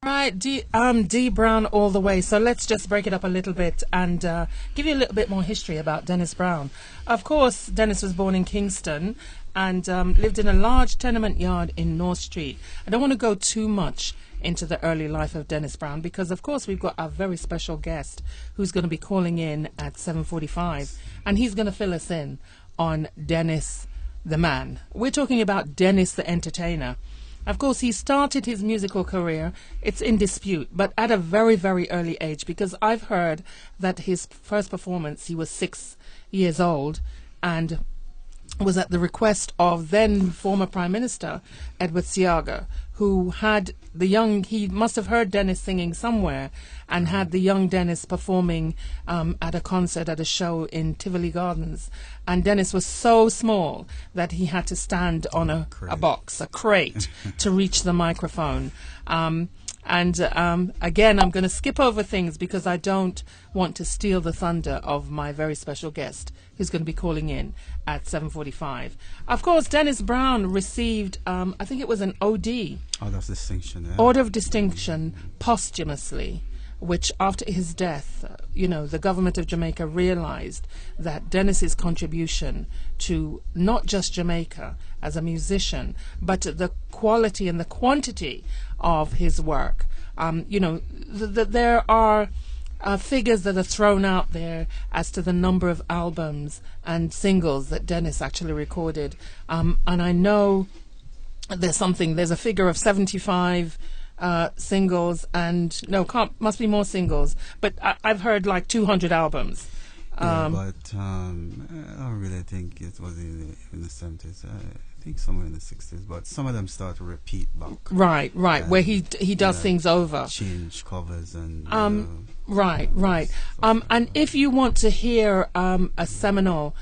Right, D Brown all the way. So let's just break it up a little bit and give you a little bit more history about Dennis Brown. Of course, Dennis was born in Kingston and lived in a large tenement yard in North Street. I don't want to go too much into the early life of Dennis Brown because, of course, we've got a very special guest who's going to be calling in at 7:45, and he's going to fill us in on Dennis the man. We're talking about Dennis the entertainer. Of course, he started his musical career, it's in dispute, but at a very, very early age, because I've heard that his first performance, he was 6 years old, and was at the request of then former Prime Minister Edward Seaga, who had he must have heard Dennis singing somewhere and had the young Dennis performing at a concert, at a show in Tivoli Gardens. And Dennis was so small that he had to stand on a crate, to reach the microphone. Again, I'm going to skip over things because I don't want to steal the thunder of my very special guest who's going to be calling in at 7:45. Of course, Dennis Brown received, I think it was an OD. Order of Distinction. Yeah. Order of Distinction posthumously, which after his death, the government of Jamaica realized that Dennis's contribution to not just Jamaica as a musician, but the quality and the quantity of his work. There are figures that are thrown out there as to the number of albums and singles that Dennis actually recorded. And I know there's a figure of 75 singles, and must be more singles, but I've heard like 200 albums. But I don't really think it was in the 70s. I think somewhere in the 60s, but some of them start to repeat back. Right, where he does things over. Change covers and... Right. And if you want to hear a seminal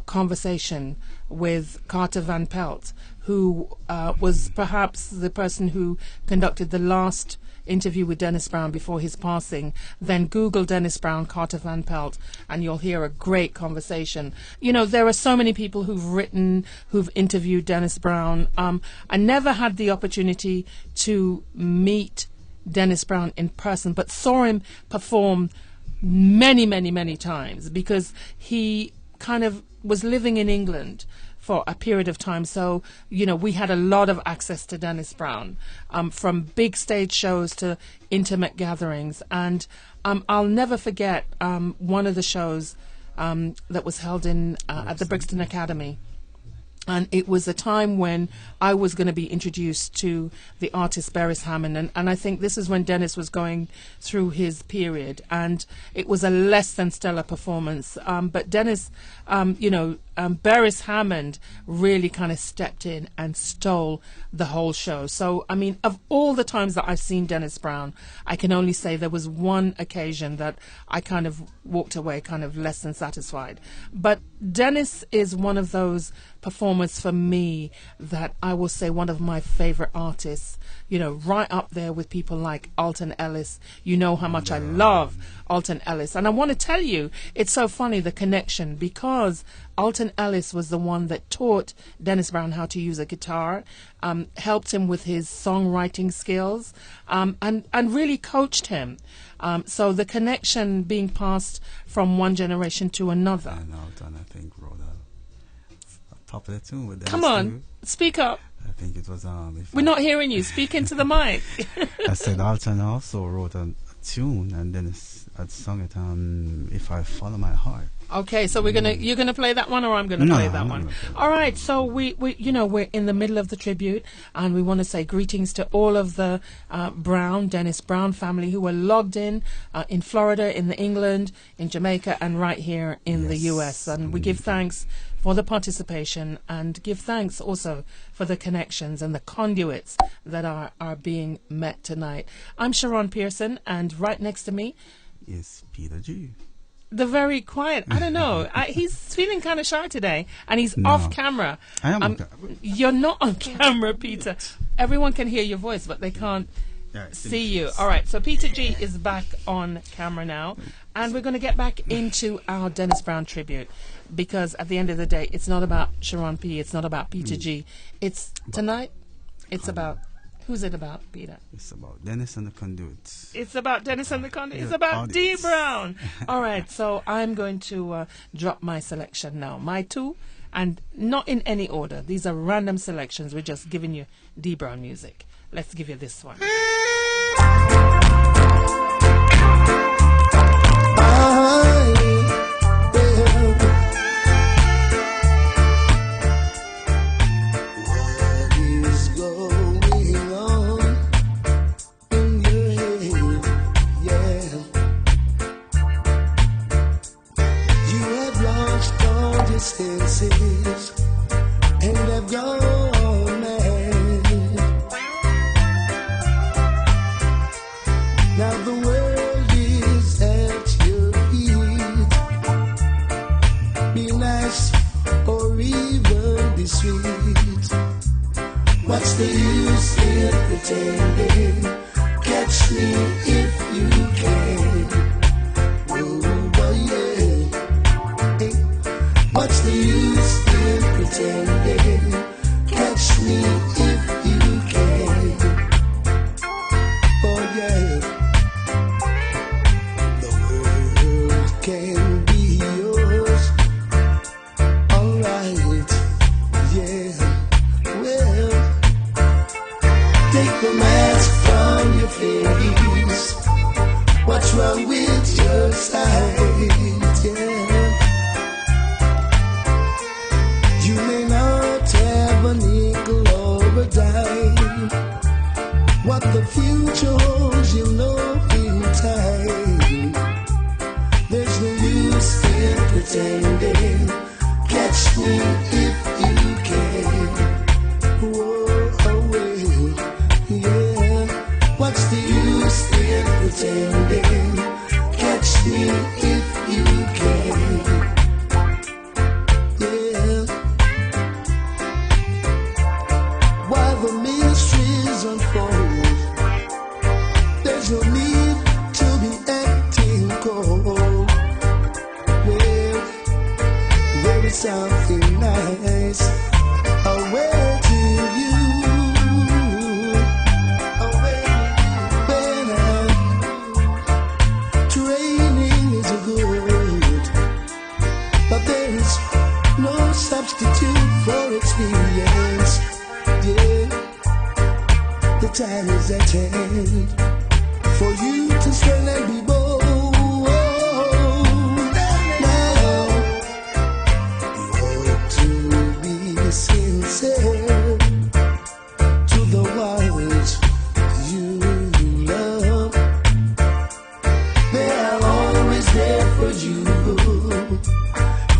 conversation with Carter Van Pelt, who was perhaps the person who conducted the last interview with Dennis Brown before his passing, then Google Dennis Brown, Carter Van Pelt, and you'll hear a great conversation. There are so many people who've interviewed Dennis Brown. I never had the opportunity to meet Dennis Brown in person, but saw him perform many, many, many times because he kind of was living in England for a period of time. So, we had a lot of access to Dennis Brown, from big stage shows to intimate gatherings. And I'll never forget one of the shows that was held at the Brixton Academy. And it was a time when I was going to be introduced to the artist Beres Hammond. And I think this is when Dennis was going through his period. And it was a less than stellar performance. But Dennis, Beres Hammond really kind of stepped in and stole the whole show. So, I mean, of all the times that I've seen Dennis Brown, I can only say there was one occasion that I kind of walked away kind of less than satisfied. But Dennis is one of those performers for me that I will say one of my favorite artists, right up there with people like Alton Ellis. You know how much I love Alton Ellis. And I want to tell you, it's so funny, the connection, because Alton Ellis was the one that taught Dennis Brown how to use a guitar, helped him with his songwriting skills, and really coached him. So the connection being passed from one generation to another. And Alton, I think, wrote a popular tune with Dennis. Come on, speak up. I think it was... We're not hearing you. Speak into the mic. I said Alton also wrote a tune, and Dennis had sung it, If I Follow My Heart. Okay, so you're gonna play that one, or I'm gonna play that one. All right, so we're in the middle of the tribute, and we want to say greetings to all of the Dennis Brown family who are logged in Florida, in England, in Jamaica, and right here in the US. And we give thanks for the participation and give thanks also for the connections and the conduits that are being met tonight. I'm Sharon Pearson, and right next to me is Peter G. The very quiet, I don't know. He's feeling kind of shy today, and he's off camera. I am on camera. You're not on camera, Peter. Everyone can hear your voice, but they can't see you. All right, so Peter G is back on camera now, and we're going to get back into our Dennis Brown tribute, because at the end of the day, it's not about Sharon P. It's not about Peter G. It's about Who's it about, Peter? It's about Dennis and the Conduit. It's about Dennis and the Conduit. It's Yeah, about D. audience. Brown. All right, so I'm going to drop my selection now. My two, and not in any order. These are random selections. We're just giving you D. Brown music. Let's give you this one. And I've gone mad. Now the world is at your feet. Be nice or even be sweet. What's the use in pretending? Catch me if you can. Oh boy, yeah. Hey. What's the use in pretending? Catch me if you can. Oh yeah. The world can be yours. Alright. Yeah. Well, take the mask from your face. What's wrong with your sight? Yeah. You may not have a nickel or a dime. What the future holds, you know in time. There's no use in pretending. Catch me if you can. Whoa, away, yeah. What's the use in pretending? Catch me if you can. The mysteries unfold. There's no need to be acting cold. Well, there is something nice awaiting you. Training is good, but there is no substitute for experience. Yeah, the time is at hand for you to stand and be bold. Now, you ought to be sincere to the ones you love. They are always there for you.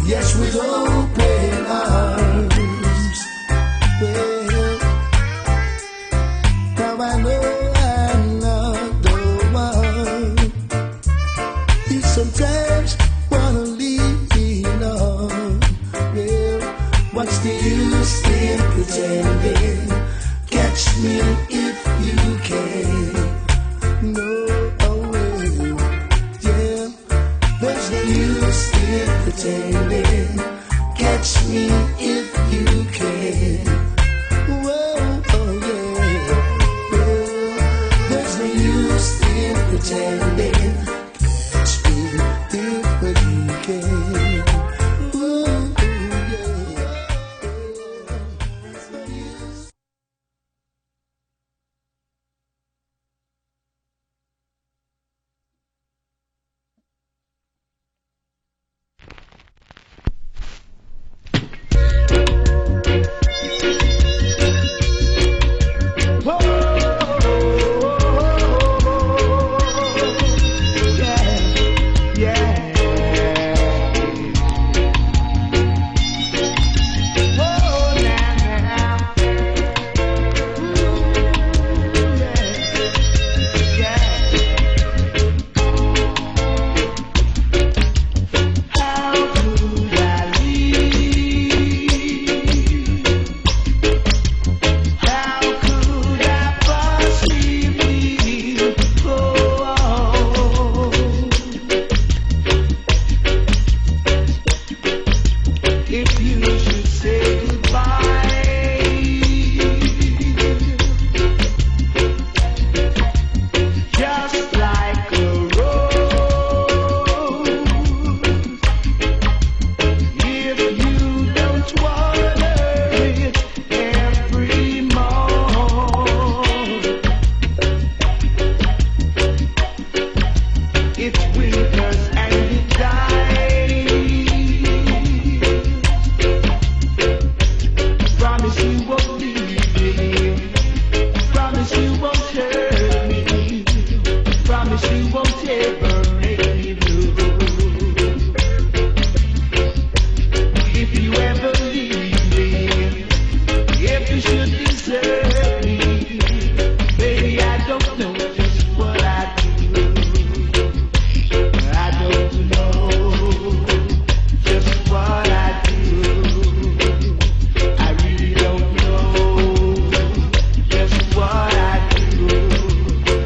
Yes, with open arms. Well, I know I'm not the one you sometimes wanna lean on. Well, what's the use in pretending? Catch me if you can. No way, yeah. There's no use in pretending. Catch me if you can. Whoa, oh yeah. There's no use in pretending.